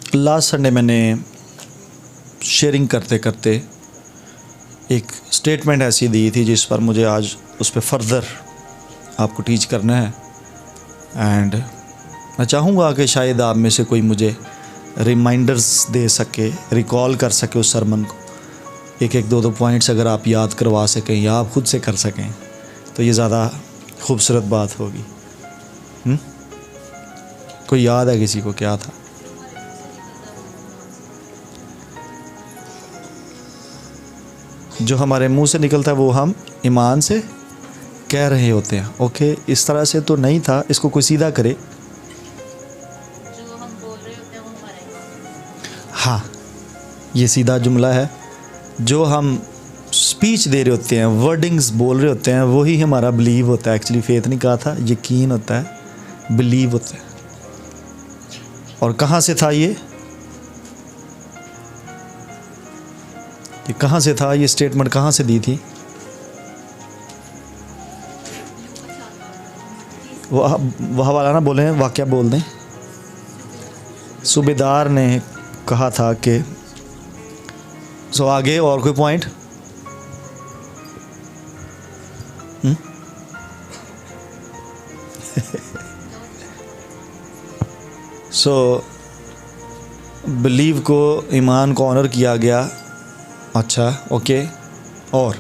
Last Sunday मैंने sharing करते करते एक स्टेटमेंट ऐसी दी थी जिस पर मुझे आज उस पर फर्दर आपको टीच करना है। एंड मैं चाहूँगा कि शायद आप में से कोई मुझे रिमाइंडर्स दे सके, रिकॉल कर सके उस सरमन को। एक एक दो दो पॉइंट्स अगर आप याद करवा सकें या आप खुद से कर सकें तो ये ज़्यादा खूबसूरत बात होगी। कोई याद है किसी को क्या था? जो हमारे मुंह से निकलता है वो हम ईमान से कह रहे होते हैं। ओके, इस तरह से तो नहीं था, इसको कोई सीधा करे। जो हम बोल रहे होते हैं वो हमारा। हाँ, ये सीधा जुमला है। जो हम स्पीच दे रहे होते हैं, वर्डिंग्स बोल रहे होते हैं, वही हमारा बिलीव होता है। एक्चुअली फेथ नहीं कहा था, यकीन होता है, बिलीव होता है। और कहाँ से था ये कहाँ से था? ये स्टेटमेंट कहाँ से दी थी? वह वाला ना बोले, वाकया बोल दें। सूबेदार ने कहा था कि सो आगे और कोई पॉइंट? सो बिलीव को, ईमान को ऑनर किया गया। अच्छा, ओके। और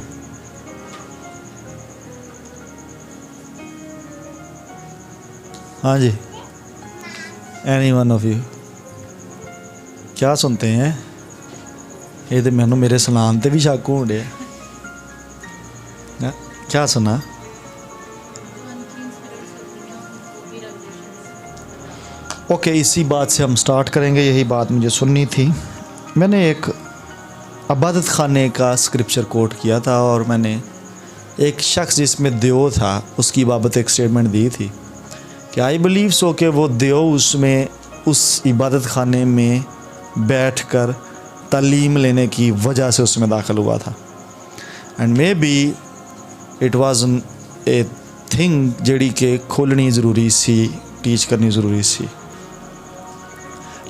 हाँ जी, एनी वन ऑफ यू क्या सुनते हैं? ये तो मैनू मेरे सलाम ते भी शक हो रहा। क्या सुना? ओके, इसी बात से हम स्टार्ट करेंगे। यही बात मुझे सुननी थी। मैंने एक इबादत खाने का स्क्रिप्चर कोट किया था और मैंने एक शख्स जिसमें देव था उसकी बाबत एक स्टेटमेंट दी थी कि आई बिलीव सो कि वो देव उसमें उस इबादत खाने में बैठकर तालीम लेने की वजह से उसमें दाखिल हुआ था। And may be it was a thing जड़ी के खोलनी ज़रूरी सी, टीच करनी ज़रूरी सी।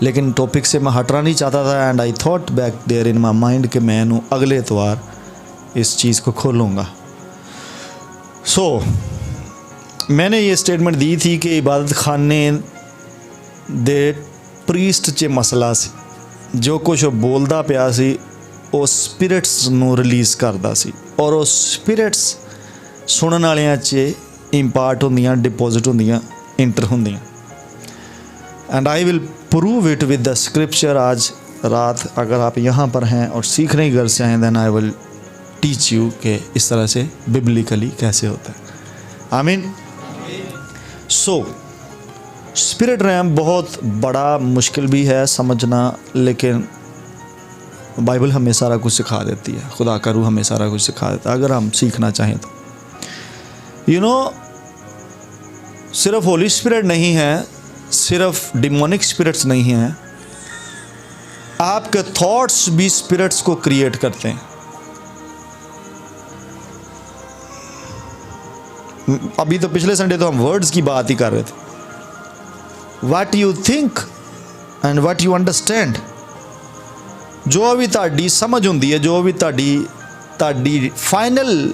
लेकिन टॉपिक से मैं हटना नहीं चाहता था। And I thought back there in my mind कि मैं अगले एतवार इस चीज़ को खोलूँगा। सो मैंने ये स्टेटमेंट दी थी कि इबादत खाने दे प्रीस्ट च मसला सी, जो कुछ वो बोलदा पिया सी वो स्पिरिट्स नू रिलीज़ करदा सी और वो स्पिरिट्स सुनन वालियां च इंपार्ट होंदियां, डिपोजिट होंदियां, इंटर होंदियां। And I will prove it with the scripture. आज रात अगर आप यहाँ पर हैं और सीखने की घर से आए, then I will teach you कि इस तरह से बिब्लिकली कैसे होता है। आमीन। सो स्पिरिट रैम बहुत बड़ा मुश्किल भी है समझना, लेकिन बाइबल हमें सारा कुछ सिखा देती है। खुदा का रूह हमें सारा कुछ सिखा देता है अगर हम सीखना चाहें तो। यू नो, सिर्फ होली स्पिरिट नहीं है, सिर्फ डिमोनिक स्पिरिट्स नहीं हैं, आपके थॉट्स भी स्पिरिट्स को क्रिएट करते हैं। अभी तो पिछले संडे तो हम वर्ड्स की बात ही कर रहे थे। What you think and what you understand, जो भी ताड़ी समझ होंदी है, जो भी ताड़ी फाइनल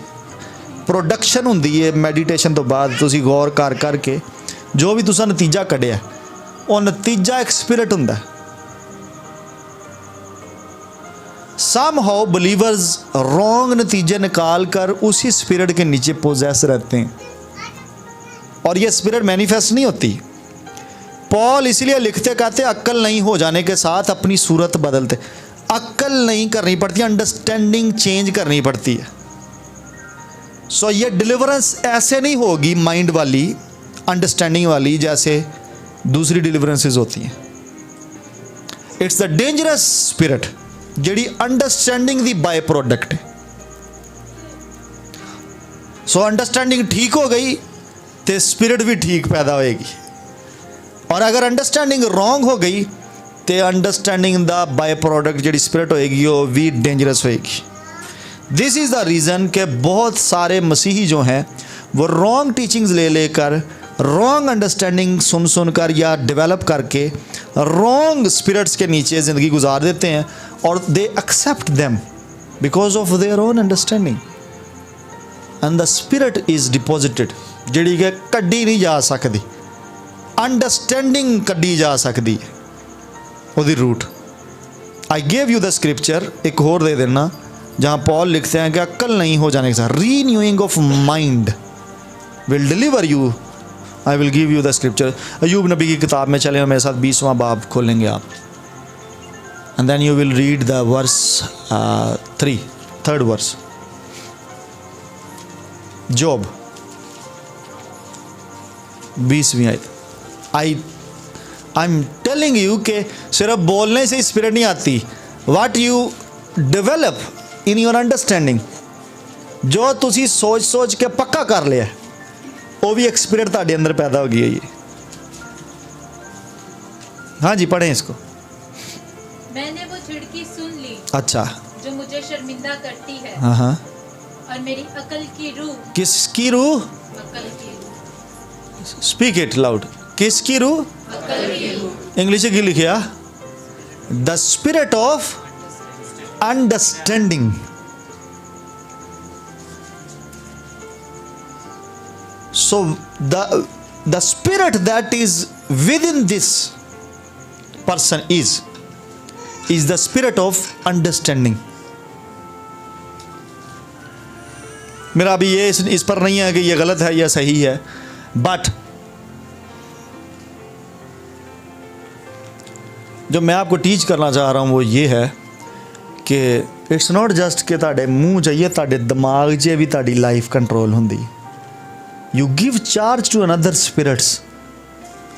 प्रोडक्शन होंदी है मैडिटेशन तो बाद, तुसी गौर कर करके जो भी तुसा नतीजा कढ़िया वो नतीजा एक स्पिरिट होंदा है। समहाउ बिलीवर्स रॉन्ग नतीजे निकाल कर उसी स्पिरिट के नीचे पोजेस रहते हैं और ये स्पिरिट मैनिफेस्ट नहीं होती। पॉल इसलिए लिखते कहते अक्ल नहीं हो जाने के साथ अपनी सूरत बदलते। अक्ल नहीं करनी पड़ती, अंडरस्टैंडिंग चेंज करनी पड़ती है। सो ये डिलीवरेंस ऐसे नहीं होगी माइंड वाली, अंडरस्टैंडिंग वाली, जैसे दूसरी डिलीवरेंसेस होती हैं। इट्स द डेंजरस स्पिरिट जिहड़ी अंडरस्टैंडिंग दी बाय प्रोडक्ट है। सो अंडरस्टैंडिंग ठीक हो गई तो स्पिरिट भी ठीक पैदा होएगी, और अगर अंडरस्टैंडिंग रॉन्ग हो गई तो अंडरस्टैंडिंग दा बाय प्रोडक्ट जिहड़ी स्पिरिट होएगी वो भी डेंजरस होएगी। दिस इज़ द रीज़न कि बहुत सारे मसीही जो हैं वो रॉन्ग टीचिंग्स ले लेकर रॉन्ग अंडरस्टैंडिंग सुन कर या डेवलप करके रॉन्ग स्पिरिट्स के नीचे ज़िंदगी गुजार देते हैं और they accept them because of their own understanding and the spirit is deposited जिहड़ी कि कड्डी नहीं जा सकती अंडरस्टैंडिंग कड्डी जा सकती है ਉਹਦੀ root. I gave you the scripture एक होर दे देना जहाँ पॉल लिखते हैं कि अक्ल नहीं हो जाने के साथ renewing of mind will deliver you. I will give you the scripture. Ayub नबी की किताब में चले मेरे साथ 20वां बाब खोलेंगे आप and then you will read the verse 3rd verse. Job 20वीं आयत। आई एम टेलिंग यू कि सिर्फ बोलने से स्पिरिट नहीं आती, what you develop in your understanding जो तुसी सोच सोच के पक्का कर लिया वो भी एक स्पिरिट ਤੁਹਾਡੇ अंदर पैदा हो गई है। हाँ जी पढ़ें इसको। मैंने वो छिड़की सुन ली अच्छा जो मुझे शर्मिंदा करती है। हाँ हाँ और मेरी अकल की रूह। किसकी रूह? अकल की रूह। Speak it loud. किसकी रूह? अकल की रूह। इंग्लिश की लिखिया the spirit of understanding. So the spirit that is within this person is the spirit of understanding। मेरा अभी ये इस पर नहीं है कि ये गलत है या सही है, बट जो मैं आपको टीच करना चाह रहा हूँ वो ये है कि इट्स नॉट जस्ट कि तुहाडे मूँह चाहिए, तुहाडे दिमाग 'च भी तुहाडी लाइफ कंट्रोल हुंदी। You give charge to another spirits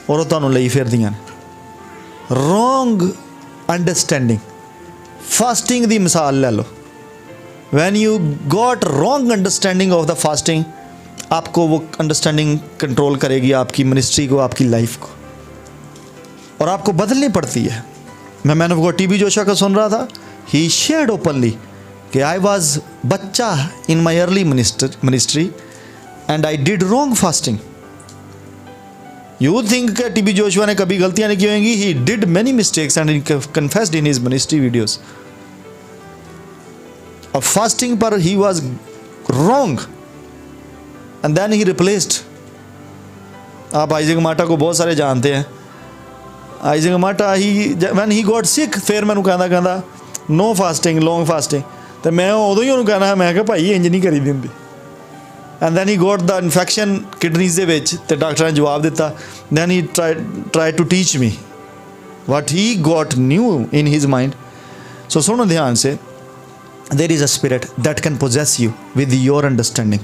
और वो तुहानूं लई फिरदियां ने। रॉन्ग अंडरस्टैंडिंग फास्टिंग दी मिसाल ले लो। When you got wrong understanding of the fasting आपको वो अंडरस्टैंडिंग कंट्रोल करेगी आपकी मिनिस्ट्री को, आपकी लाइफ को, और आपको बदलनी पड़ती है। मैं मैन ऑफ गॉड टीबी जोशा का सुन रहा था। ही शेयर्ड ओपनली कि आई वॉज बच्चा in my early ministry and I did wrong fasting। You think कि टीबी जोशुआ ने कभी गलतियां नहीं की होंगी? He did many mistakes and he confessed in his ministry videos। और फास्टिंग पर he was wrong and then he replaced। आप आइजक माटा को बहुत सारे जानते हैं। आइजक माटा when he got sick फिर मैंने कहना no fasting long fasting तो मैं उदों ही उन्होंने कहना मैं क्या भाई इंज नहीं करी दी हुंदी। And then he got the infection kidneys दे विच ते डॉक्टर ने जवाब दिता। Then he try to teach me what he got new in his mind. So सुनो ध्यान से, there is a spirit that can possess you with your understanding.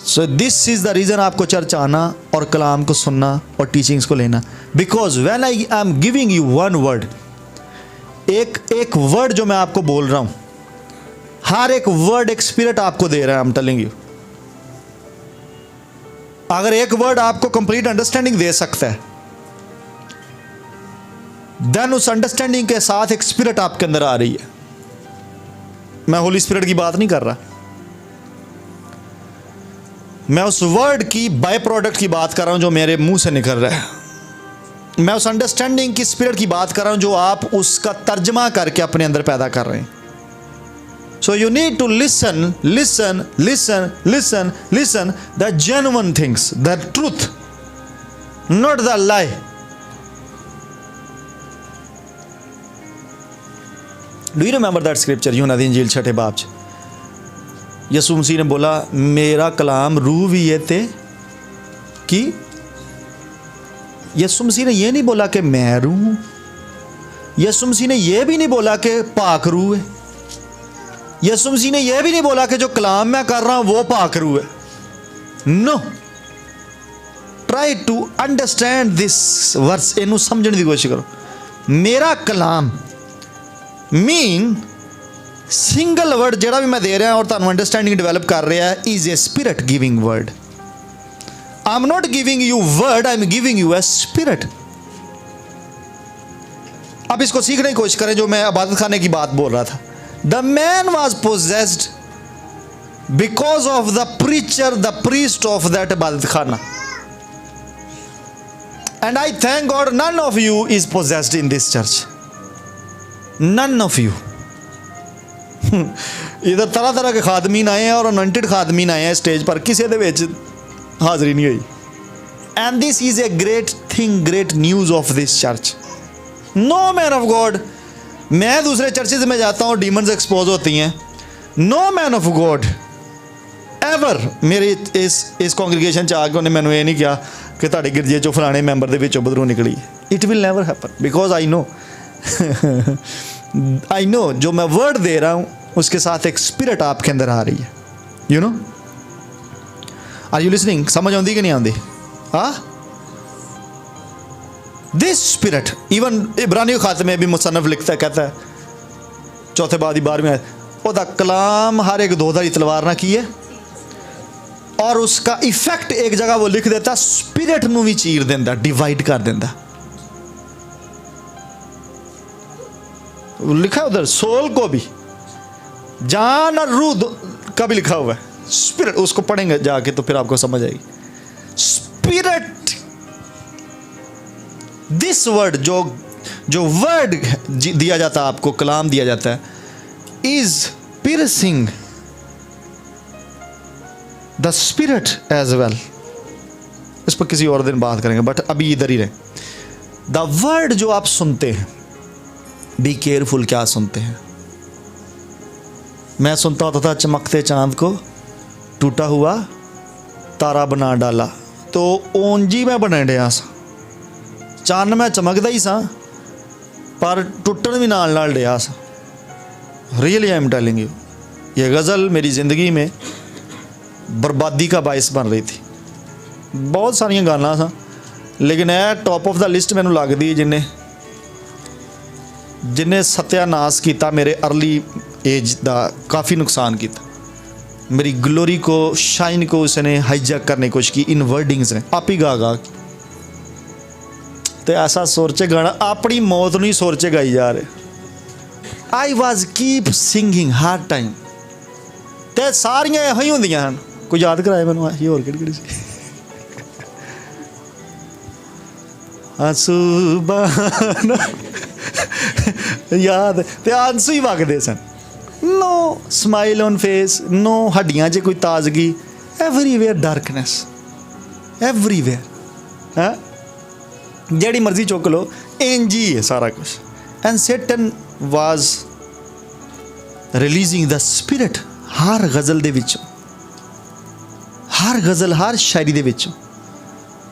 So this is the reason आपको church आना और कलाम को सुनना और टीचिंग्स को लेना। Because when I am giving you one word, एक वर्ड जो मैं आपको बोल रहा हूँ, हर एक वर्ड एक स्पिरिट आपको दे रहा है। आई एम टेलिंग यू, अगर एक वर्ड आपको कंप्लीट अंडरस्टैंडिंग दे सकता है, देन उस अंडरस्टैंडिंग के साथ एक स्पिरिट आपके अंदर आ रही है। मैं होली स्पिरिट की बात नहीं कर रहा, मैं उस वर्ड की बाय प्रोडक्ट की बात कर रहा हूं जो मेरे मुंह से निकल रहा है। मैं उस अंडरस्टैंडिंग की स्पिरिट की बात कर रहा हूं जो आप उसका तर्जमा करके अपने अंदर पैदा कर रहे हैं। So you need to listen the genuine things, the truth, not the lie। Do you remember that scripture? यूहन्ना दी इंजील 6 बाब च यसू मसीह ने बोला मेरा कलाम रूह भी है ते कि। यसू मसीह ने यह नहीं बोला कि मैं रूह हूं। यसू मसीह ने यह भी नहीं बोला कि पाक रूह है। यसू मसीह ने यह भी नहीं बोला कि जो कलाम मैं कर रहा हूं वो पाक रूह है। No, try to understand this verse. इनू समझने की कोशिश करो। मेरा कलाम मीन सिंगल वर्ड जेड़ा भी मैं दे रहा और तुहानू अंडरस्टैंडिंग डेवलप कर रहा है is a spirit giving word. I am not giving you word, I am giving U a spirit. अब इसको सीखने की कोशिश करें जो मैं इबादत खाने की बात बोल रहा था। The man was possessed because of the preacher, the priest of that ibadat khana. And I thank God none of you is possessed in this church. None of you. इधर तरह तरह के खादमीन आए हैं और अनॉइंटेड खादमीन आए हैं स्टेज पर, किसी दे विच हाज़री नहीं हुई. And this is a great thing, great news of this church. No man of God. मैं दूसरे चर्चेज में जाता हूँ, डीमंस एक्सपोज होती हैं. No man of God ever मेरे इस कॉन्ग्रीगेशन च आके उन्हें मैंने ये नहीं किया कि ਤੁਹਾਡੇ गिरजे चो फलाने मैंबर ਦੇ ਵਿੱਚੋਂ बदरू निकली. It will never happen because I know जो मैं वर्ड दे रहा हूँ उसके साथ एक स्पिरिट आपके अंदर आ रही है. You know, are you listening? समझ आती कि नहीं आती? हाँ, दिस स्पिरिट इवन इब्रानी खाते में भी मुसन्नफ लिखता है, कहता है चौथे बाद 12वें ओदा कलाम हर एक दोधारी तलवार ना की है, और उसका इफेक्ट एक जगह वो लिख देता स्पिरिट नूं भी चीर देंदा, डिवाइड कर देंदा. लिखा उधर सोल को भी, जान और रूह का भी लिखा हुआ है. स्पिरिट उसको पढ़ेंगे जाके तो फिर आपको समझ आएगी. स्पिरिट, दिस वर्ड जो वर्ड दिया जाता है आपको, कलाम दिया जाता है, is piercing the spirit as well. इस पर किसी और दिन बात करेंगे, बट अभी इधर ही रहे. द वर्ड जो आप सुनते हैं, बी केयरफुल क्या सुनते हैं. मैं सुनता होता था चमकते चांद को टूटा हुआ तारा बना डाला, तो ओंजी मैं बना डिया सा. चांद मैं चमकदा ही सा पर टुटन भी नाल नाल डिया सा. Really I am telling you, ये गज़ल मेरी ज़िंदगी में बर्बादी का बायस बन रही थी. बहुत सारिया गाना सा, लेकिन यह टॉप ऑफ द लिस्ट मैनू लगती जिन्हें सत्यानाश किया मेरे अर्ली एज का, काफ़ी नुकसान किया. मेरी ग्लोरी को, शाइन को उसने हाईजैक करने की कोशिश की इन वर्डिंग्स ने. आप ही गा तो ऐसा सोचे गाना अपनी मौत नहीं सोचे गाई जा रहे. I was keep singing her time, तो सारियां यही ही होंदियां हैं. कोई याद कराए मैनू ही होर केड़ी सी आंसू याद ते आंसू ही वगदे सन. No smile on face, no हड्डियां च कोई ताजगी. Everywhere darkness, everywhere. हाँ, जेड़ी मर्जी चुक लो, इंज ही है सारा कुछ. And Satan was releasing the spirit हर गज़ल दे विचों, हर गज़ल हर शायरी दे विचों.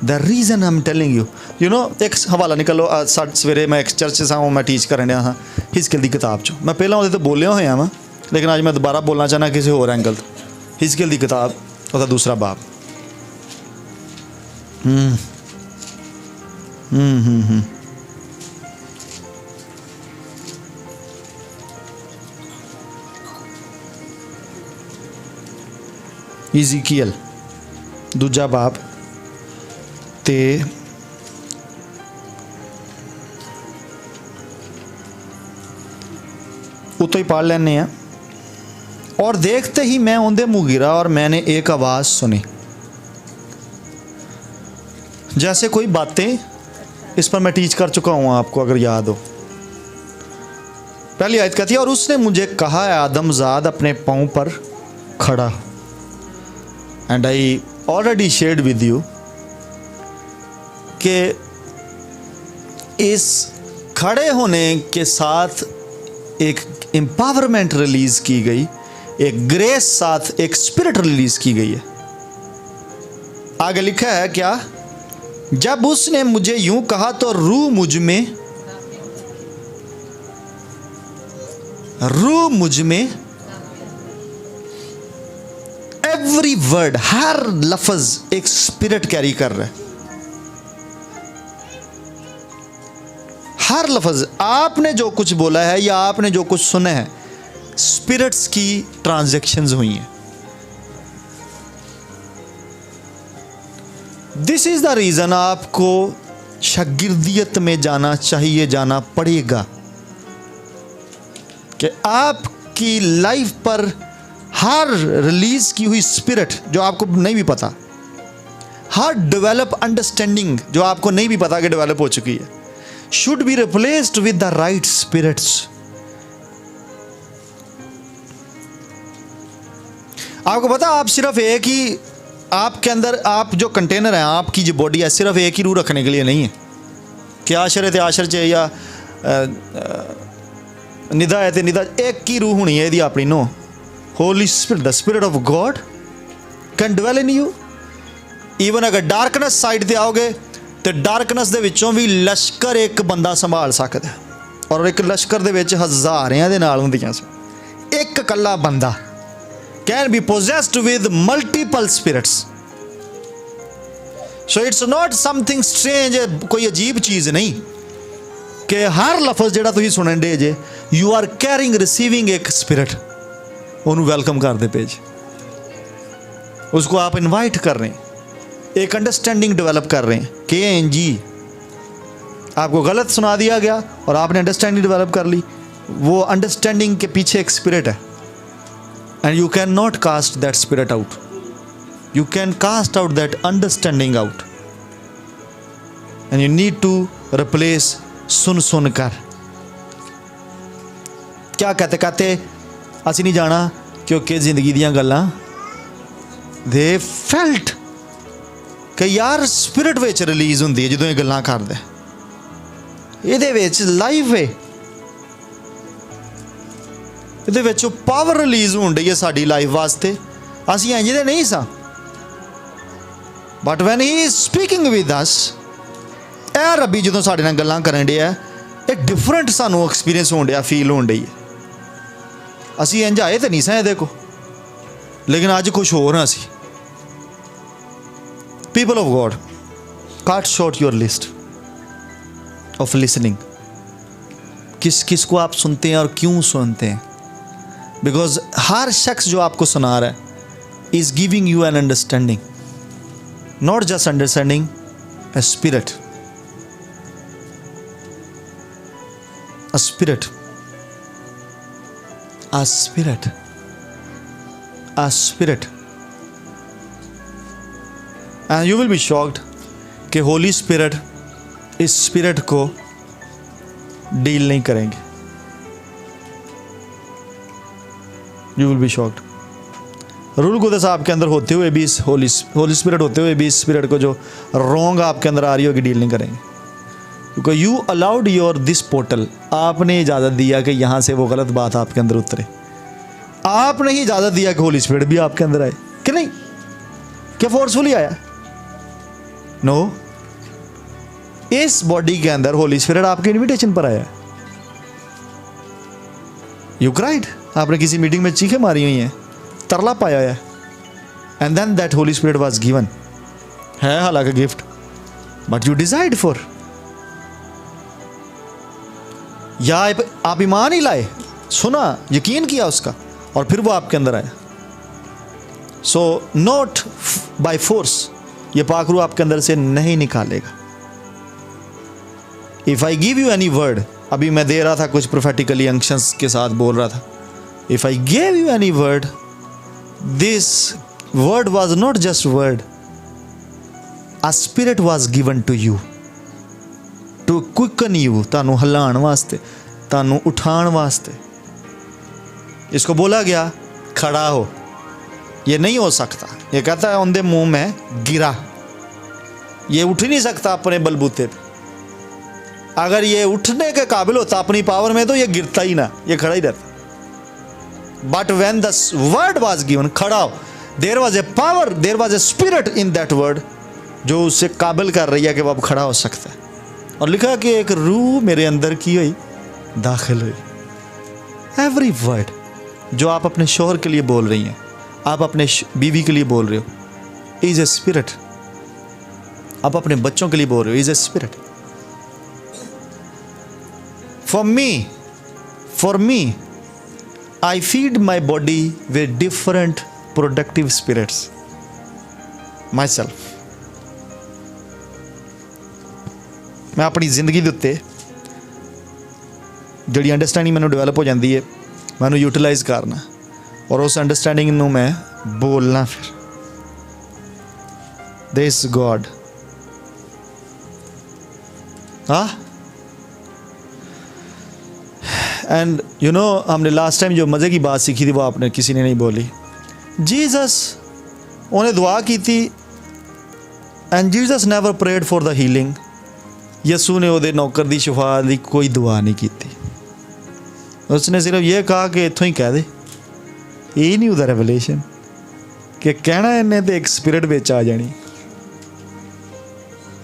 The reason I am telling you, you know, एक हवाला निकलो. सवेरे मैं एक चर्च सा मैं टीच करन डया हाँ हिजकिल की किताब चो. मैं पहला वो तो बोलिया होया वा, लेकिन अज मैं दोबारा बोलना चाहना किसी होर एंगल तो. हिजकिल की किताब उसका दूसरा बाब. इज़ीकियल दूजा बाब ते उतो ही पढ़ लेने हैं. और देखते ही मैं उनके मुँह गिरा और मैंने एक आवाज़ सुनी जैसे कोई बातें. इस पर मैं टीच कर चुका हूँ आपको अगर याद हो. पहली आयत कहती है, और उसने मुझे कहा आदमजाद अपने पाँव पर खड़ा. And I already shared with you कि इस खड़े होने के साथ एक एम्पावरमेंट रिलीज़ की गई, एक ग्रेस साथ एक स्पिरिट रिलीज़ की गई है. आगे लिखा है क्या, जब उसने मुझे यूं कहा तो रूह मुझ में एवरी वर्ड, हर लफ्ज एक स्पिरिट कैरी कर रहा है. हर लफ्ज आपने जो कुछ बोला है या आपने जो कुछ सुना है, स्पिरिट्स की ट्रांजैक्शंस हुई हैं. दिस इज द रीजन आपको शागिर्दियत में जाना चाहिए, जाना पड़ेगा कि आपकी लाइफ पर हर रिलीज की हुई स्पिरिट जो आपको नहीं भी पता, हर डेवलप अंडरस्टैंडिंग जो आपको नहीं भी पता कि डेवलप हो चुकी है, should be replaced with the right spirits. आपको पता, आप सिर्फ एक ही, आपके अंदर आप जो कंटेनर है, आपकी जो बॉडी है, सिर्फ एक ही रूह रखने के लिए नहीं है कि आशर है तो आशर च या निदा है तो निदा, एक ही रूह होनी है यदि अपनी। No, Holy Spirit, the spirit of God can dwell in you. Even अगर डार्कनेस साइड ते आओगे तो डार्कनेस दे विचों भी लश्कर एक बंदा संभाल सकता है, और एक लश्कर दे विच हज़ारियां दे नाल हुंदियां सी। एक कल्ला बंदा can be possessed with multiple spirits. So it's not something strange, कोई अजीब चीज़ नहीं कि हर लफज जेड़ा तुसीं सुनन दे जे, you are carrying, receiving एक spirit, उन्होंने वेलकम कर दे पेज, उसको आप इनवाइट कर रहे हैं, एक अंडरस्टैंडिंग डेवलप कर रहे हैं कि जी आपको गलत सुना दिया गया और आपने अंडरस्टैंडिंग डेवलप कर ली। वो अंडरस्टैंडिंग के पीछे एक स्पिरिट है, and you cannot cast that spirit out. You can cast out that understanding out, and you need to replace सुन कर। क्या कहते कहते असी नहीं जाना क्योंकि जिंदगी दियां गल्लां they felt कि यार स्पिरिट विच रिलीज हुंदी है जदों ये गल्लां करदे, इहदे विच लाइफ है, ਇਹਦੇ ਵਿੱਚ ਪਾਵਰ ਰਿਲੀਜ਼ ਹੋਣ ਡਈ ਹੈ ਸਾਡੀ ਲਾਈਫ ਵਾਸਤੇ। ਅਸੀਂ ਇੰਜ ਦੇ ਨਹੀਂ ਸਾਂ, but van he is speaking with us, ਇਹ ਰੱਬੀ ਜਦੋਂ ਸਾਡੇ ਨਾਲ ਗੱਲਾਂ ਕਰਨ ਡਿਆ, ਇਹ ਡਿਫਰੈਂਟ ਸਾਨੂੰ ਐਕਸਪੀਰੀਅੰਸ ਹੋਣ ਡਿਆ, ਫੀਲ ਹੋਣ ਡਈ ਹੈ। ਅਸੀਂ ਇੰਜ ਆਏ ਤਾਂ ਨਹੀਂ ਸਾਂ ਇਹਦੇ ਕੋ, ਲੇਕਿਨ ਅੱਜ ਕੁਛ ਹੋਰ ਹਾਂ ਅਸੀਂ। People of God, cut short your list of listening. किस किस को आप सुनते हैं और क्यों सुनते हैं? बिकॉज हर शख्स जो आपको सुना रहा है is giving you an understanding, not just understanding, a spirit, a spirit, a spirit, a spirit. And you will be shocked कि होली स्पिरिट इस स्पिरिट को डील नहीं करेंगे। You will be shocked। रूल कुदस आपके अंदर होते हुए भी इस होली स्पिरिट होते हुए भी इस स्पिरिट को जो रॉन्ग आपके अंदर आ रही होगी डील नहीं करेंगे, क्योंकि you allowed your this portal, आपने इजाज़त दिया कि यहाँ से वो गलत बात आपके अंदर उतरे। आपने ही इजाज़त दिया कि होली स्पिरिट भी आपके अंदर आए कि नहीं? क्या फोर्सफुली आया? नो, इस बॉडी के अंदर होली स्पिरिट आपके इनविटेशन पर आया। यू क्राइड, आपने किसी मीटिंग में चीखें मारी हुई हैं, तरला पाया है, and then that Holy Spirit was given, है हालांकि gift, but you decide for. या आप ईमान ही लाए, सुना, यकीन किया उसका, और फिर वो आपके अंदर आया। सो नॉट बाय फोर्स, ये पाकरू आपके अंदर से नहीं निकालेगा। If I give you any word, अभी मैं दे रहा था कुछ प्रोफेटिकली अंक्शंस के साथ बोल रहा था, if I give you any word, this word was not just word, a spirit was given to you to quicken you, तानू हलाण वास्ते, तानू उठाण वास्ते। इसको बोला गया खड़ा हो, ये नहीं हो सकता, ये कहता है उनके मुंह में गिरा, ये उठ नहीं सकता अपने बलबूते पे। अगर ये उठने के काबिल होता अपनी पावर में तो ये गिरता ही ना, ये खड़ा ही रहता। But when the word was given, खड़ा हो, there was a power, there was a spirit in that word जो उससे काबिल कर रही है कि वो अब खड़ा हो सकता है। और लिखा कि एक रूह मेरे अंदर की हुई दाखिल हुई। एवरी वर्ड जो आप अपने शोहर के लिए बोल रही हैं, आप अपने बीवी के लिए बोल रहे हो, इज ए स्पिरिट। आप अपने बच्चों के लिए बोल रहे हो, is a spirit. For me I feed my body with different productive spirits myself। मैं अपनी जिंदगी के उत्ते जिहड़ी अंडरस्टैंडिंग मैनूं डेवलप हो जाती है, मैं यूटिलाइज करना, और उस अंडरस्टैंडिंग नूं मैं बोलना फिर this God and you know हमने लास्ट टाइम जो मज़े की बात सीखी थी वो आपने किसी ने नहीं बोली. जीसस उन्हें दुआ की थी and Jesus never prayed for the healing. Yesu ने ਉਹਦੇ नौकर ਦੀ शिफा ਦੀ कोई दुआ नहीं की थी. उसने सिर्फ ये कहा कि इत्थों ही कह दे. ये नहीं ਉਹਦਾ रेवलेशन कि कहना इन्हें तो एक स्पिरिट विच आ जानी.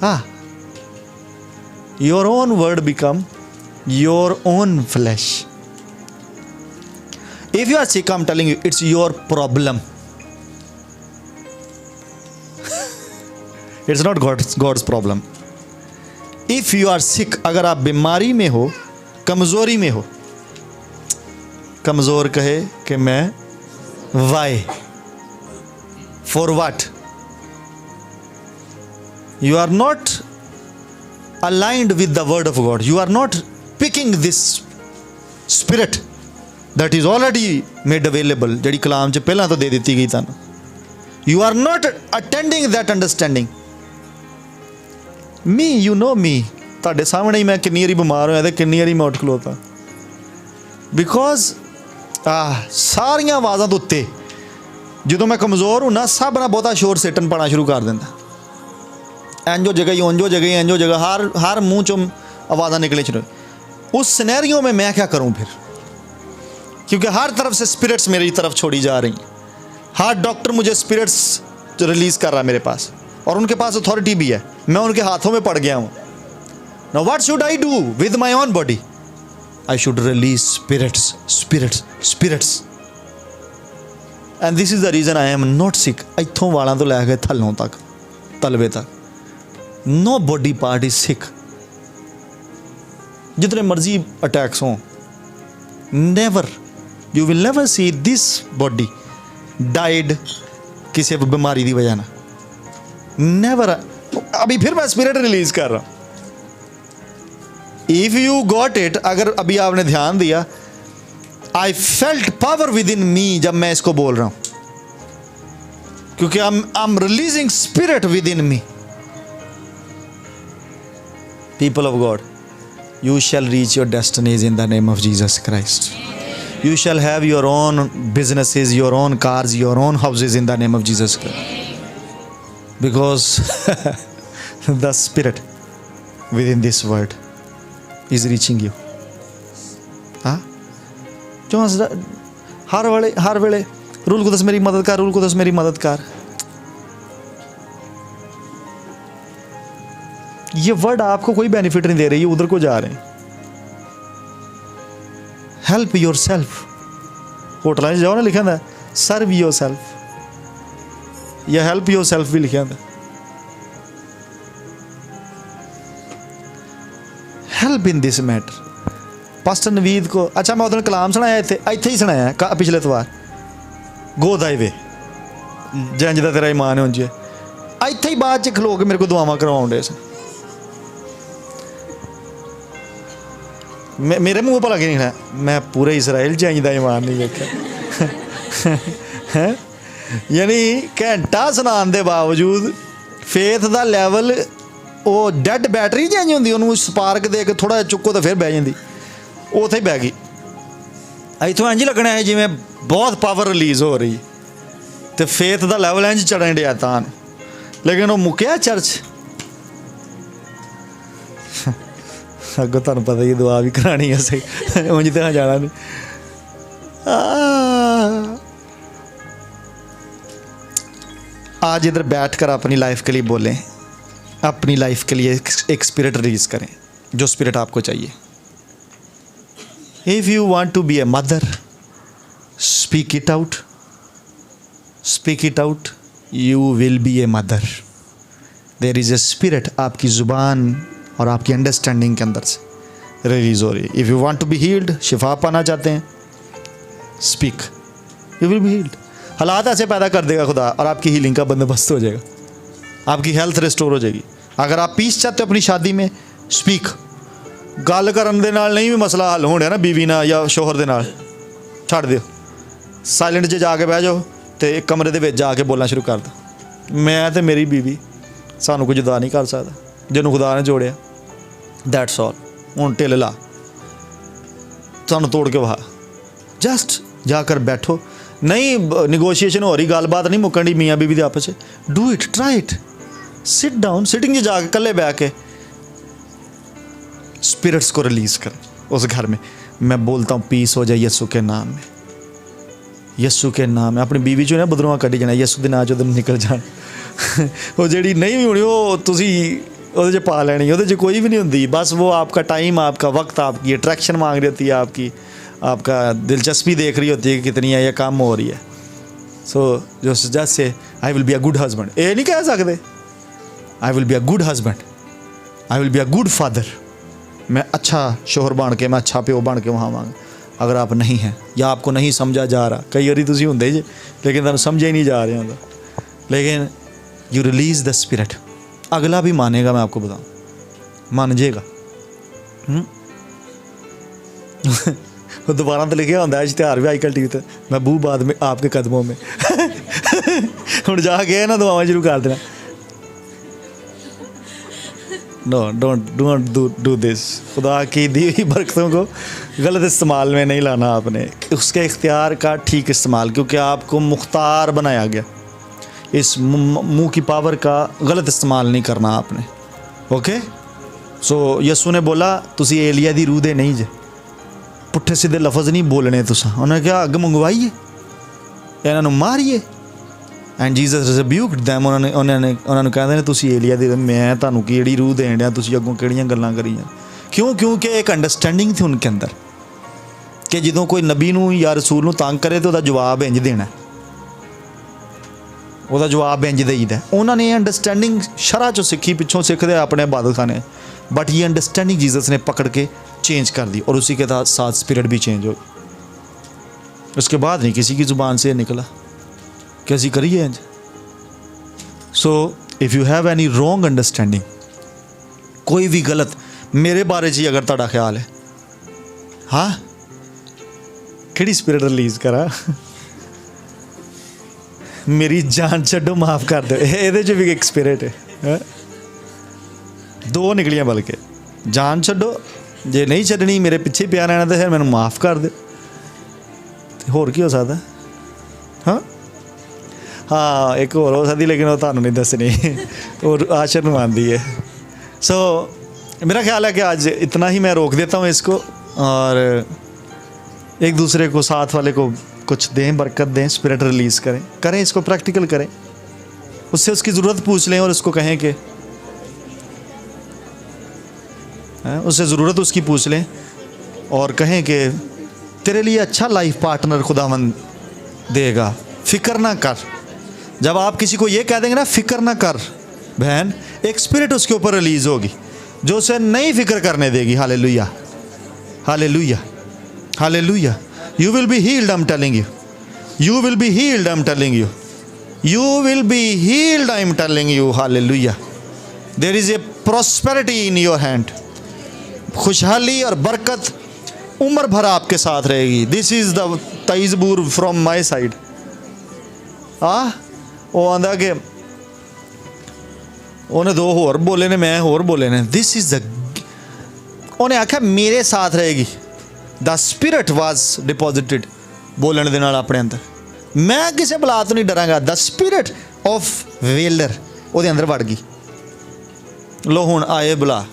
हाँ, your own word become your own flesh. If you are sick, I'm telling you, it's your problem. It's not God's problem. If you are sick, अगर आप बीमारी में हो, कमज़ोरी में हो, कमज़ोर कहे कि मैं why? For what? You are not aligned with the word of God. You are not picking this spirit that is already made available, ਜਿਹੜੀ ਕਲਾਮ 'ਚ ਪਹਿਲਾਂ ਤੋਂ ਦੇ ਦਿੱਤੀ ਗਈ ਤੁਹਾਨੂੰ. You are not attending that understanding. Me, you know me. ਤੁਹਾਡੇ ਸਾਹਮਣੇ ਹੀ ਮੈਂ ਕਿੰਨੀ ਵਾਰੀ ਬਿਮਾਰ ਹੋਇਆ ਤੇ ਕਿੰਨੀ ਵਾਰੀ ਮੈਂ ਉੱਠ ਖਲੋਤਾ. Because ਸਾਰੀਆਂ ਆਵਾਜ਼ਾਂ ਦੇ ਉੱਤੇ ਜਦੋਂ ਮੈਂ ਕਮਜ਼ੋਰ ਹੁੰਨਾ ਸਭ ਨਾਲ ਬਹੁਤਾ ਸ਼ੋਰ ਸੇਟਨ ਪਾਣਾ ਸ਼ੁਰੂ ਕਰ ਦਿੰਦਾ. ਇੰਜੋ ਜਗ੍ਹਾ ਹੀ ਉਂਜੋ ਜਗ੍ਹਾ ਹੀ ਇੰਜੋ जगह हर मुँह चों आवाज़ां निकले शुरू. उस सिनेरियो में मैं क्या करूं फिर, क्योंकि हर तरफ से स्पिरिट्स मेरी तरफ छोड़ी जा रही. हर डॉक्टर मुझे स्पिरिट्स रिलीज़ कर रहा है मेरे पास, और उनके पास अथॉरिटी भी है. मैं उनके हाथों में पड़ गया हूं. Now what should I do with my own body? I should release spirits spirits spirits. And this is the reason I am not sick. इत्थों वालों तो लैके थल्लों तक तलवे तक no body part is sick. जितने मर्जी अटैक्स हों, never, you will never see this body died किसी बीमारी की वजह ना. नेवर. अभी फिर मैं स्पिरिट रिलीज कर रहा हूँ. इफ यू गॉट इट, अगर अभी आपने ध्यान दिया, I felt power within me जब मैं इसको बोल रहा हूँ, क्योंकि I am releasing spirit within me. People of God, you shall reach your destinies in the name of Jesus Christ. You shall have your own businesses, your own cars, your own houses in the name of Jesus Christ. Because the spirit within this word is reaching you. हाँ, जो हर वेले rule कुदस मेरी मदद कर, rule कुदस मेरी मदद कर. ये वर्ड आपको कोई बेनिफिट नहीं दे रही है, उधर को जा रहे हैं. Help your self. होटल जाओ ना, लिखा था सर्व योर सेल्फ, या हेल्प योर सेल्फ भी लिखा था. Help in this matter. Pastor Naveed को, अच्छा मैं उधर कलाम सुनाया, इत्थे ही सुनाया पिछले इतवार. गो दाई वे जंज दा तेरा ईमान है उंज. इत्थे ही बाद च खलो के मेरे को दुआवां करवाउंदे सन. मेरे मुँह भला कि नहीं है, मैं पूरे इसराइल च इंज दा ईमान नहीं देखा. यानी घंटा सुनाने के बावजूद फेथ का लैवल, वो डैड बैटरी चेंज होंगी, उन्होंने स्पार्क दे के थोड़ा चुको तो फिर बह जाती, उत्थे ही बह गई. इतों इंज लगना है जिमें बहुत पावर रिलीज़ हो रही, तो फेथ का लैवल इंज चढ़न दिया तां. लेकिन वो मुक्या चर्च. अगों तुहानूं पता ही दुआ भी करानी है सही, उंज तो जाना नहीं. आज इधर बैठ कर अपनी लाइफ के लिए बोलें, अपनी लाइफ के लिए एक स्पिरिट रिलीज करें, जो स्पिरिट आपको चाहिए. If you want to be a mother, speak it out, speak it out, you will be a mother. There is a spirit आपकी ज़ुबान और आपकी अंडरस्टैंडिंग के अंदर से रिलीज़ हो रही है. If you want to be healed, शिफा पाना चाहते हैं, speak, you will be healed. हालात ऐसे पैदा कर देगा खुदा, और आपकी हीलिंग का बंदोबस्त हो जाएगा, आपकी हेल्थ रिस्टोर हो जाएगी. अगर आप पीस चाहते हो अपनी शादी में, स्पीक. गल करन दे नाल नहीं भी मसला हल होना ना, बीवी ना या शोहर दे नाल, छड़ दिओ. ਸਾਇਲੈਂਟ 'ਚ ਜਾ ਕੇ ਬਹਿ ਜਾਓ ਤੇ ਇੱਕ ਕਮਰੇ ਦੇ ਵਿੱਚ ਜਾ ਕੇ ਬੋਲਣਾ ਸ਼ੁਰੂ ਕਰ ਦਿਓ। ਮੈਂ ਤੇ ਮੇਰੀ ਬੀਵੀ ਸਾਨੂੰ ਕੋਈ ਜੁਦਾ ਨਹੀਂ ਕਰ ਸਕਦਾ ਜਿਹਨੂੰ ਖੁਦਾ ਨੇ ਜੋੜਿਆ। That's all. ਹੁਣ ਢਿੱਲ ਲਾ, ਸਾਨੂੰ ਤੋੜ ਕੇ ਵਹਾ। ਜਸਟ ਜਾ ਕਰ ਬੈਠੋ। ਨਹੀਂ ਨਿਗੋਸ਼ੀਏਸ਼ਨ ਹੋ ਰਹੀ, ਗੱਲਬਾਤ ਨਹੀਂ ਮੁੱਕਣ ਦੀ ਮੀਆਂ ਬੀਵੀ ਦੇ ਆਪਸ 'ਚ, do it, try it, sit down, sitting 'ਚ ਜਾ ਕੇ ਇਕੱਲੇ ਬਹਿ ਕੇ स्पिरिट्स को रिलीज़ कर उस घर में। मैं बोलता हूँ पीस हो जाए यीशु के नाम में, यीशु के नाम में। अपनी बीवी चो ना बदलवा कढ़ी जाना, यीशु के नाम चो निकल जान। वो जी नहीं भी होनी वो तुसी ਉਹਦੇ 'ਚ ਪਾ ਲੈਣੀ, ਉਹਦੇ 'ਚ ਕੋਈ भी नहीं होती। बस वो आपका टाइम, आपका वक्त, आपकी अट्रैक्शन मांग रही होती है, आपका दिलचस्पी देख रही होती है कि कितनी है या कम हो रही है। सो जो just say I will be a good husband, ये नहीं कह सकते आई will be a good husband, I will be a good father. मैं अच्छा शोहर बन के, मैं अच्छा प्यो बन के वहाँ आवांगा। अगर आप नहीं हैं या आपको नहीं समझा जा रहा, कई बार तुम होंगे जे लेकिन तुम समझा ही नहीं जा रहे होंगे, लेकिन यू रिलीज़ द स्पिरिट। अगला भी मानेगा, मैं आपको बताऊँ, मान जाएगा। वो दोबारा तो लिखे होता है इश्तिहार भी आजकल टीवी पर, महबूब बाद में आपके कदमों में। हूँ जाके ना दुआवां शुरू कर देना। No don't do this. खुदा की दी हुई बरकतों को गलत इस्तेमाल में नहीं लाना आपने, उसके इख्तियार का ठीक इस्तेमाल, क्योंकि आपको मुख्तार बनाया गया। इस मुंह की पावर का गलत इस्तेमाल नहीं करना आपने। ओके। सो यस्सू ने बोला तुसी एलिया दी रूह दे नहीं जे, पुट्ठे सीधे लफज नहीं बोलने तुसा। उन्हें क्या अग मंगवाइए, इन्हां नूं मारिए। And Jesus rebuked them. उन्होंने कहते हैं तुसी एलिया दे, मैं तुहानूं किहड़ी रूह देण दिया, तुसी अगों किहड़ियां गल्लां करी जां। क्यों? क्योंकि एक अंडरस्टैंडिंग थी उनके अंदर कि जदों कोई नबी नूं या रसूल नूं तंग करे तो उहदा जवाब इंज देना, ਉਹਦਾ जवाब इंज देईदा। उन्होंने अंडरस्टैंडिंग शरह चो सीखी, पिछों सीखते अपने इबादत खाने, बट ये अंडरस्टैंडिंग जीसस ने पकड़ के चेंज कर दी और उसी के साथ स्पिरिट भी चेंज हो। उसके बाद नहीं किसी की ज़ुबान से निकला कैसी करिए इंज। So if you have any wrong understanding, कोई भी गलत मेरे बारे च अगर तुहाडा ख्याल है, हाँ किहड़ी स्पिरिट रिलीज़ करा, मेरी जान छड्डो माफ़ कर दो। ये भी एक स्पिरिट है, दो निकलियां, बल्कि जान छड्डो, जे नहीं छड्डनी मेरे पिछे पिया रहना तो फिर मैनू माफ़ कर दो। होर की हो सकता? हाँ हाँ एक होर हो सकती, लेकिन वो तुहानू नहीं दसनी, और आशर नूं आंदी है। सो मेरा ख्याल है कि आज इतना ही मैं रोक देता हूँ इसको, और एक दूसरे को, साथ वाले को कुछ दें, बरकत दें, स्पिरिट रिलीज़ करें इसको प्रैक्टिकल करें, उससे उसकी ज़रूरत पूछ लें और उसको कहें कि उससे ज़रूरत उसकी पूछ लें और कहें कि तेरे लिए अच्छा लाइफ पार्टनर खुदावंद देगा, फ़िक्र ना कर। जब आप किसी को ये कह देंगे ना फ़िक्र ना कर बहन, एक स्पिरिट उसके ऊपर रिलीज़ होगी जो उसे नहीं फ़िक्र करने देगी। Hallelujah, hallelujah, hallelujah. You will be healed, I'm telling you. You will be healed, I'm telling you. You will be healed, I'm telling you. Hallelujah. There is a prosperity in your hand. खुशहाली और बरकत उम्र भर आपके साथ रहेगी। This is the ताइज़बूर from my side. वो आंदा कि उन्हें दो होर बोले ने, मैं होर बोले ने। This is the, उन्हें आख्या मेरे साथ रहेगी। द स्पिरिट वाज डिपॉजिटेड, बोलने दे नाल अपने अंदर, मैं किसी बला तो नहीं डरांगा। द स्पिरिट ऑफ वेलर वो अंदर वड़ गई। लो हुण आए बुला,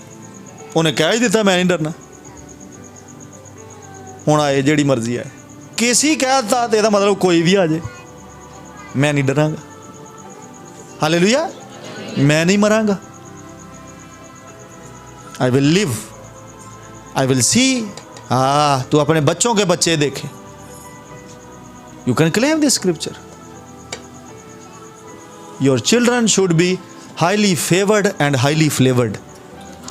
उन्हें कह ही दिता मैं नहीं डरना। हुण आए जिहड़ी मर्जी आए, किसी कहता तो यदा मतलब कोई भी आ जाए, मैं नहीं डरांगा। हालेलुया, मैं नहीं मरांगा। I will live, I will see. तू अपने बच्चों के बच्चे देखे। You can claim this scripture. Your children should be highly favoured and highly flavoured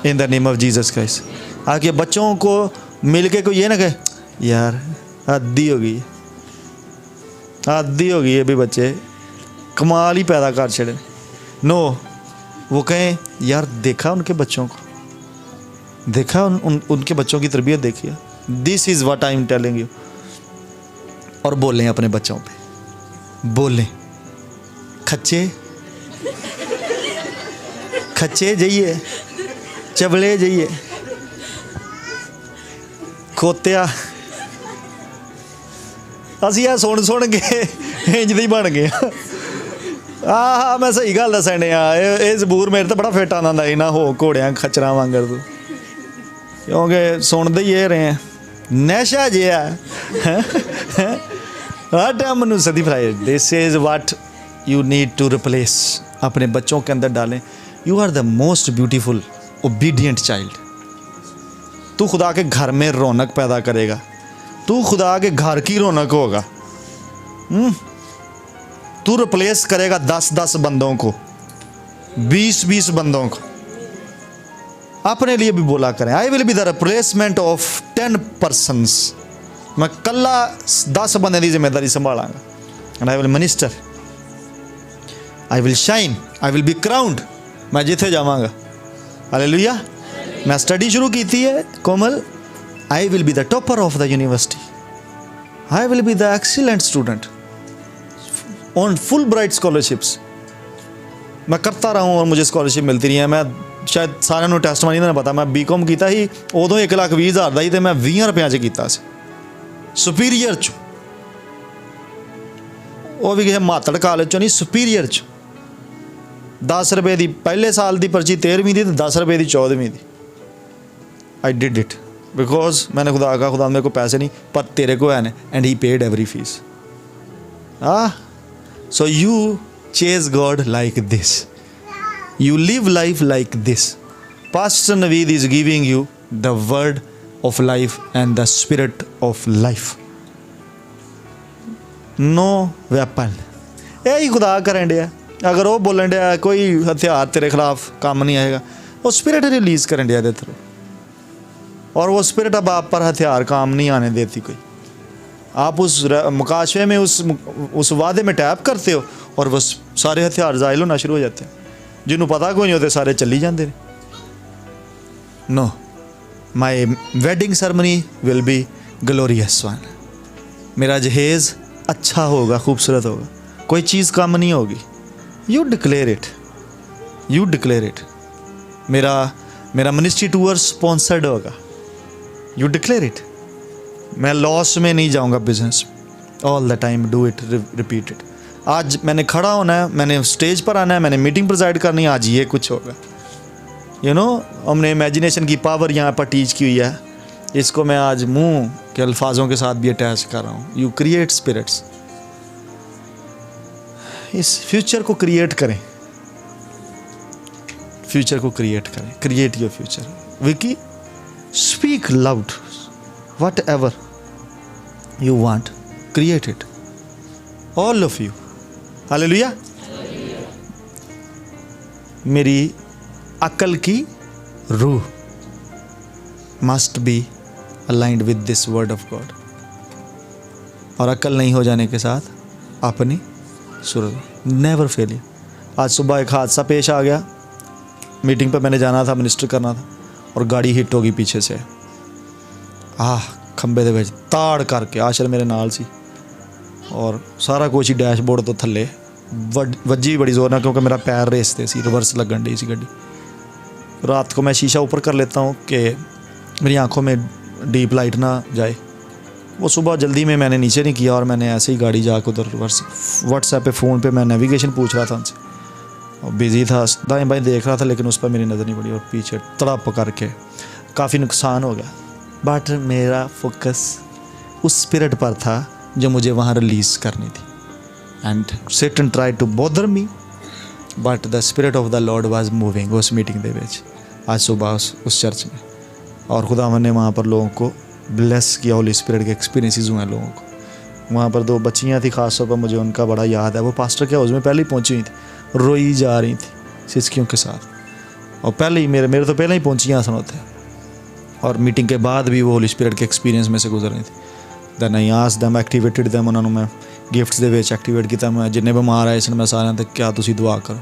in the name of Jesus Christ. आके बच्चों को मिलके कोई ये ना कहे यार आदि हो गई, आदि हो गई है भी बच्चे कमाल ही पैदा कर छड़े। नो, वो कहें यार देखा उनके बच्चों को, देखा उनके बच्चों की तरबियत देखिए। This is what I am telling you. और बोलें अपने बच्चों पे, बोलें खच्चे खच्चे जाइए, चबले जाइए, खोत्या। ਅਸੀਂ ਇਹ ਸੁਣ ਕੇ ਇੰਜ ਦੇ ਹੀ ਬਣ ਗਏ ਆਹ ਮੈਂ ਸਹੀ ਗੱਲ ਦੱਸਣ ਡਿਆ ਇਹ ਜ਼ਬੂਰ ਮੇਰੇ ਤਾਂ ਬੜਾ ਫਿੱਟ ਆਉਂਦਾ ਹੁੰਦਾ ਸੀ ਨਾ ਹੋ ਘੋੜਿਆਂ ਖੱਚਰਾਂ ਵਾਂਗਰ ਤੂੰ ਕਿਉਂਕਿ ਸੁਣਦੇ ਹੀ ਇਹ ਰਹੇ ਨਸ਼ਾ ਜਿਹਾ हर टाइम मनुष्य दी फ्राई this is what you need to replace अपने बच्चों के अंदर डालें। You are the most beautiful obedient child. तू खुदा के घर में रौनक पैदा करेगा, तू खुदा के घर की रौनक होगा। तू रिप्लेस करेगा 10-10 बंदों को, 20-20 बंदों को। अपने लिए भी बोला करें I will be the replacement of 10 persons. मैं कल्ला 10 बंदे की जिम्मेदारी संभालांगा and I will minister, I will shine, I will be crowned. मैं जिथे जावांगा हालेलुया। मैं स्टडी शुरू की है Komal, I will be the topper of the university, I will be the excellent student on Fulbright scholarships. मैं करता रहा हूँ और मुझे स्कॉलरशिप मिलती रही है। मैं शायद सारे टेस्ट मानी नहीं पता, मैं B.Com किया ही उदों 1,20,000 का ही, तो मैं 20 रुपया च किया सुपीरीयर च, वो भी किसी मातड़ कॉलेज चो नहीं, सुपीरीयर च 10 रुपए की पहले साल की पर्ची 13वीं की, 10 रुपए की 14वीं की। आई डिड इट बिकॉज मैंने खुदा कहा खुदा मेरे को पैसे नहीं पर तेरे को है ने, and he paid every fees. So you chase God like this, you live life like this. Pastor Naveed is giving you the word of life and the spirit of life. No weapon यही खुदा करन दिया। अगर वो बोलन दिया कोई हथियार तेरे खिलाफ काम नहीं आएगा, वो स्पिरिट रिलीज करन दिया थ्रू, और वो स्पिरिट अब आप पर हथियार काम नहीं आने देती कोई। आप उस मुकाशवे में उस वादे में टैप करते हो और वो सारे हथियार ज़ाइल होना शुरू हो जाते हैं। जिन्हों पता कोई नहीं होते सारे चली जाते हैं। No, my wedding ceremony will be glorious one. मेरा जहेज़ अच्छा होगा, खूबसूरत होगा, कोई चीज़ कम नहीं होगी। You declare it, you declare it. मेरा मिनिस्ट्री टूर स्पॉन्सर्ड होगा, यू डिक्लेयर इट। मैं लॉस में नहीं जाऊंगा business, all the time do it, repeat it. आज मैंने खड़ा होना है, मैंने स्टेज पर आना है, मैंने मीटिंग प्रेजाइड करनी है, आज ये कुछ होगा। यू नो, हमने इमेजिनेशन की पावर यहाँ पर टीच की हुई है, इसको मैं आज मुंह के अल्फाजों के साथ भी अटैच कर रहा हूँ। यू क्रिएट स्पिरिट्स, इस फ्यूचर को क्रिएट करें, फ्यूचर को क्रिएट करें, create your future. Vicky, speak loud, what ever you want, create it, all of you. Hallelujah. मेरी अकल की रूह must be aligned with this word of God, और अकल नहीं हो जाने के साथ अपनी सुर, नेवर फेलियर। आज सुबह एक हादसा पेश आ गया, मीटिंग पर मैंने जाना था, मिनिस्टर करना था, और गाड़ी हिट हो गई पीछे से। खंबे दे विच ताड़ करके, आशर मेरे नाल सी, और सारा कुछ ही डैशबोर्ड तो थल्ले वज्जी बड़ी जोर ना, क्योंकि मेरा पैर रेसते सी, रिवर्स लगन डी सी गड्डी। रात को मैं शीशा ऊपर कर लेता हूँ कि मेरी आंखों में डीप लाइट ना जाए। वो सुबह जल्दी में मैंने नीचे नहीं किया, और मैंने ऐसे ही गाड़ी जाकर उधर व्हाट्सएप पे फ़ोन पे मैं नेविगेशन पूछ रहा था उनसे, और बिज़ी था, दाएं बाएं देख रहा था, लेकिन उस पर मेरी नज़र नहीं पड़ी, और पीछे तड़प करके काफ़ी नुकसान हो गया। बट मेरा फोकस उस स्पिरिट पर था जो मुझे वहाँ रिलीज़ करनी थी। And Satan tried to bother me, but the spirit of the Lord was moving उस मीटिंग दे विच आज सुबह उस चर्च में, और खुदा ने वहाँ पर लोगों को ब्लेस किया। होली स्पिरिट के एक्सपीरियंसेस हुए हैं लोगों को। वहाँ पर 2 बच्चियाँ थी, ख़ास तौर पर मुझे उनका बड़ा याद है। वो पास्टर के हाउस में पहले ही पहुँची हुई थी, रोई जा रही थी सिसकियों के साथ, और पहले ही मेरे तो पहले ही पहुँचियाँ सन होते, और मीटिंग के बाद भी वो होली स्पिरिट के एक्सपीरियंस में से गुजर रही थी। Then I asked them, activated them, उन्होंने मैं गिफ्ट्स दे विच एक्टिवेट किया। मैं जिन्ने बीमार आए सन मैं सारे तक क्या तुसी दुआ करो,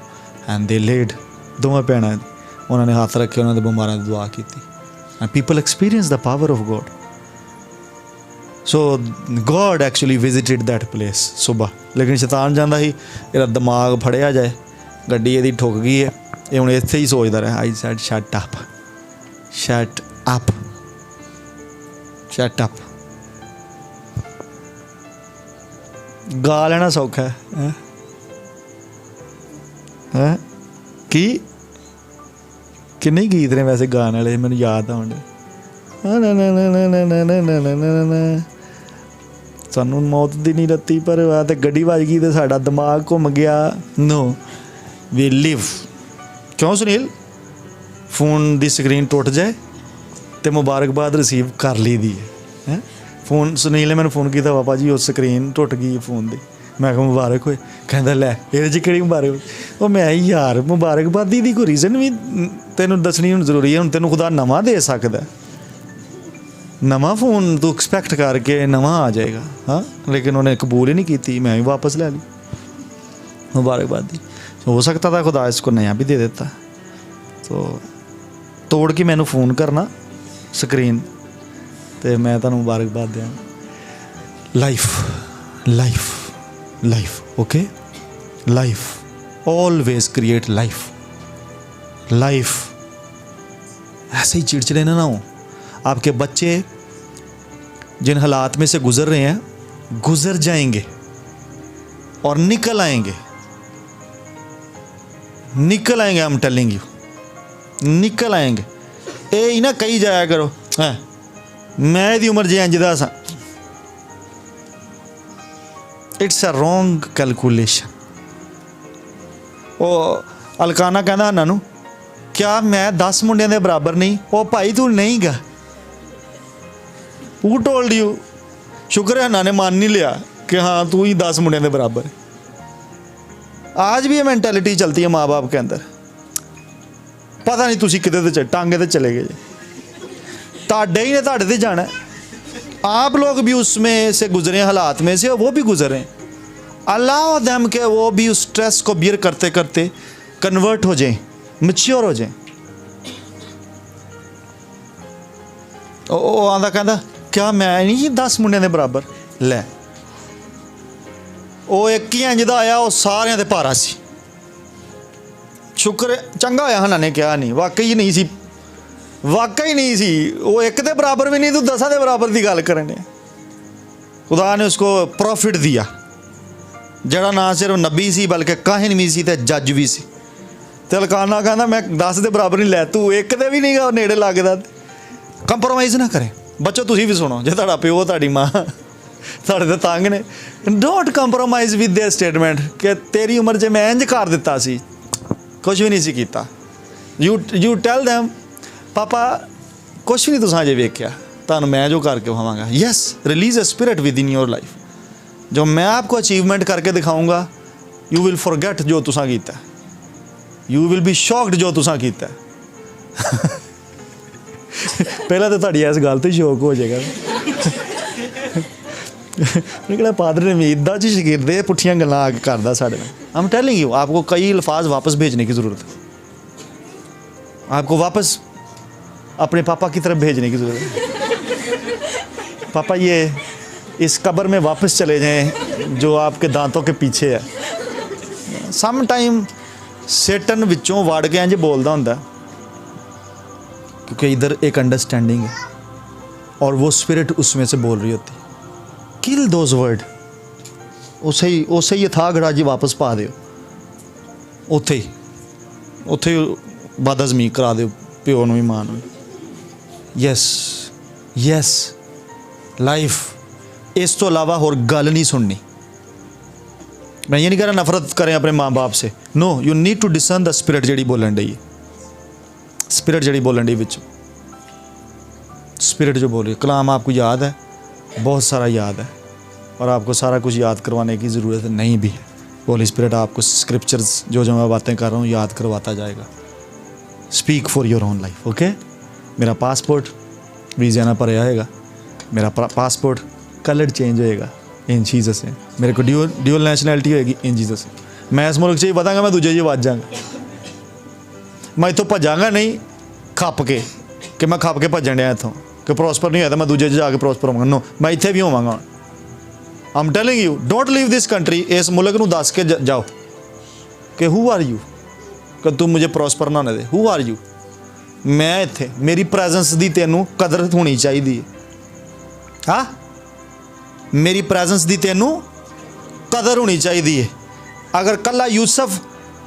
एंड दे लेड, दोवें भैणां उन्होंने हाथ रखे, उन्होंने बीमारां दी दुआ की, and people experience the power of God. So God actually visited that place सुबह, लेकिन शैतान जांदा ही ਇਹਦਾ दिमाग फड़िया जाए, गड्डी ਇਹਦੀ ठुक गई है, ये हुण ਇੱਥੇ ही सोचदा रहा। आई sad shut up, shut up, shut up. गा लेना सौखा है हैं की किन्ने गीत ने वैसे गाने वाले मैनूं याद आउंदे। सानू मौत दी नहीं रत्ती पर आ ते गड्डी वज गई ते साडा दिमाग घुम गया। No we live. क्यों सुनील? फोन दी स्क्रीन टुट जाए तो मुबारकबाद रिसीव कर ली दी है। फोन सुनील ने मैंने फ़ोन किया, पापा जी उस स्क्रीन टुट गई फ़ोन दी। मैं कहा मुबारक होए, कहता लै ये कि मुबारक। वो मैं यार मुबारकबादी दी कोई रीज़न भी तेनों दसनी हुण जरूरी है। हुण तेनों खुदा नवा दे सकदा, नवा फ़ोन तू एक्सपैक्ट करके नवा आ जाएगा। हाँ, लेकिन उन्हें कबूल ही नहीं की, मैं भी वापस ले ली मुबारकबादी। हो सकता था खुदा इसको नया भी दे देता। तो तोड़ के मैनू फ़ोन करना स्क्रीन तो मैं तुहानू मुबारकबाद दें। Life life life okay, life always create life. Life ऐसे ही चिड़चिड़े ना हो। आपके बच्चे जिन हालात में से गुजर रहे हैं गुजर जाएंगे और निकल आएंगे, निकल आएंगे। आई एम टेलिंग यू, निकल आएंगे। ये ही ना कही जाया करो है मैं दी उम्र जे इंज दा सा। It's a wrong calculation. वो अलकाना कहना हन्ना नू, क्या मैं 10 मुंडियां दे बराबर नहीं? वो भाई तू नहीं गा, हू टोल्ड यू? शुक्र है हन्ना ने मान नहीं लिया कि हाँ तू ही 10 मुंडियां दे बराबर। आज भी ये मैंटेलिटी चलती है माँ बाप के अंदर। पता नहीं तुसी किते ते टांगे ते चले गए, ताड़े ही ने ताड़े ते जाना है। आप लोग भी उसमें से गुजरे, हालात में से वो भी गुजरे। अलाउ देम के वो भी उस स्ट्रेस को बियर करते करते कन्वर्ट हो जाएं, मैच्योर हो जाएं। ओ आंदा कहता क्या मैं नहीं 10 मुंडियां दे बराबर? लै वो एक ही इंज दा आया, वो सारियां दे भारा सी। शुक्र चंगा होया हन्ना ने कहा नहीं, वाकई नहीं सी, वाकई नहीं सी। वो एक दे बराबर भी नहीं, तू 10 दे बराबर की गल करने। खुदा ने उसको प्रॉफिट दिया जड़ा ना सिर्फ नबी सी बल्कि काहिन भी सी ते जज भी सी। ते अलकाना कहना मैं 10 दे बराबर नहीं, लै तू एक दे भी नहीं गा नेड़े लगदा। कंप्रोमाइज़ ना करें बच्चो। तुसीं भी सुनो, जे तुहाडा प्यो तुहाडी माँ तुहाडे ते तंग ने, don't compromise with their statement कि तेरी उम्र च मैं इंज कर दिता सी, कुछ भी नहीं सी कीता। यू टेल दैम पापा कुछ भी नहीं तुसां अजे वेख्या, तुहानूं मैं जो करके विखावांगा। Yes, release a spirit within your life. जो मैं आपको अचीवमेंट करके दिखाऊंगा, यू विल फॉरगेट जो तुसां कीता, यू विल बी शॉक्ड जो तुसां कीता। पहला तो तुहाडी इस गल तो शौक हो जाएगा। निकला पादर ने उम्मीदा च शगिरदे पुट्ठियां गल्लां आके करदा साडे नाल। आई एम टेलिंग यू, आपको कई अल्फाज वापस भेजने की ज़रूरत है, आपको वापस अपने पापा की तरफ भेजने की ज़रूरत है। पापा ये इस कब्र में वापस चले जाएं जो आपके दांतों के पीछे है। सम टाइम सेटन विचों वड़ के इंज बोलदा हुंदा, क्योंकि इधर एक अंडरस्टैंडिंग है और वो स्पिरिट उसमें से बोल रही होती। किल दोज वर्ड, उसे ही था गड़ा जी वापस पा दिओ, उत्थे ही बदअज़मी करा दिओ प्यो नूं भी मां नूं। यस यस, लाइफ इस तो अलावा होर गल नहीं सुननी। मैं ये नहीं कह रहा नफरत करें अपने माँ बाप से, no, you need to discern the spirit जड़ी बोलन डई है। स्पिरिट जड़ी बोलन डई विच स्पिरिट जो बोल रही है। कलाम आपको याद है, बहुत सारा याद है, और आपको सारा कुछ याद करवाने की ज़रूरत नहीं भी है। होली स्पिरिट आपको स्क्रिप्चर्स जो मैं बातें कर रहा हूँ याद करवाता जाएगा। Speak for your own life. Okay, मेरा पासपोर्ट वीज़ा ना भरिया होएगा, मेरा पासपोर्ट कलर चेंज होएगा इन जीसस से। मेरे को ड्यूअल नेशनैलिटी होएगी इन जीसस से। मैं इस मुल्क से ही बतांगा, मैं दूजे ही वज जाऊँगा। मैं इतों भजांगा नहीं खप के कि मैं खप के भजन डया इतों। कि ਪ੍ਰੋਸਪਰ ਨਹੀਂ ਹੋਇਆ ਤਾਂ ਮੈਂ ਦੂਜੇ 'ਚ ਜਾ ਕੇ ਪ੍ਰੋਸਪਰ ਹੋਵਾਂਗਾ। नो, मैं ਇੱਥੇ ਵੀ ਹੋਵਾਂਗਾ। आई am telling you, don't leave this country. इस मुल्क ਨੂੰ ਦੱਸ ਕੇ ਜਾਓ कि हू आर यू, कि तू मुझे ਪ੍ਰੋਸਪਰ ਨਾ दे। Who are you? मैं ਇੱਥੇ, मेरी प्रेजेंस ਦੀ ਤੈਨੂੰ ਕਦਰ ਹੋਣੀ ਚਾਹੀਦੀ ਹੈ। ਹਾਂ, मेरी प्रेजेंस ਦੀ ਤੈਨੂੰ ਕਦਰ ਹੋਣੀ ਚਾਹੀਦੀ ਹੈ। अगर ਕੱਲਾ यूसुफ